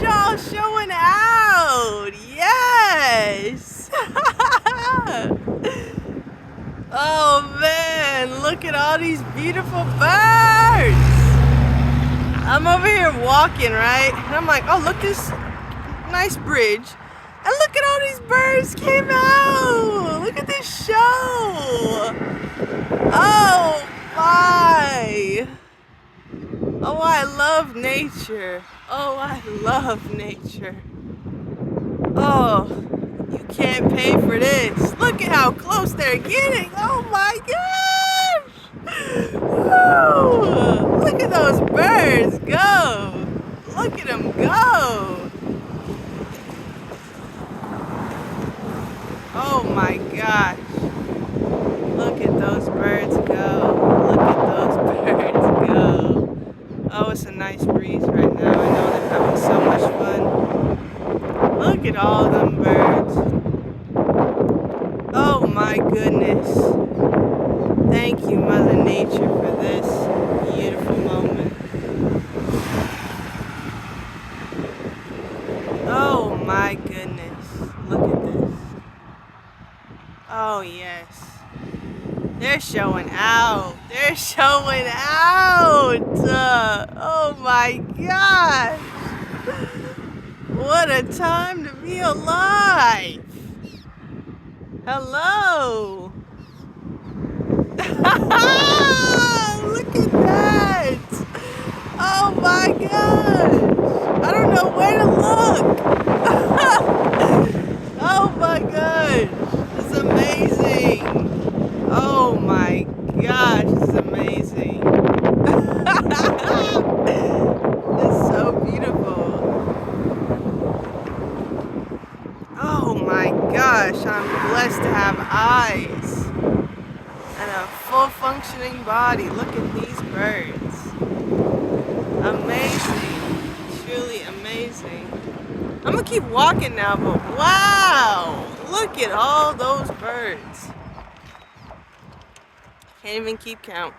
y'all showing out. Yes. Oh man, look at all these beautiful birds. I'm over here walking, right? And I'm like, oh, look, this nice bridge. And look at all these birds came out. Look at this show. Oh my. Oh, I love nature. Oh, I love nature. Oh, you can't pay for this. Look at how close they're getting. Oh my gosh. Woo. Look at those birds go. Look at them go. Oh my gosh. Look at those birds go. Look at those birds go. Oh, it's a nice breeze right now. I know they're having so much fun. Look at all them birds. Oh my goodness. Thank you, Mother Nature, for this beautiful moment. Oh my goodness. Look at this. Oh yes. They're showing out. They're showing out. Oh my gosh. What a time to be alive. Hello. Look at that. Oh my gosh. I don't know where to look. Oh my gosh. It's amazing. Oh my gosh, it's amazing. It's so beautiful. Oh my gosh, I'm blessed to have eyes and a full functioning body. Look at these birds. Amazing. Truly amazing. I'm gonna keep walking now, but wow! Look at all those birds. Can't even keep count.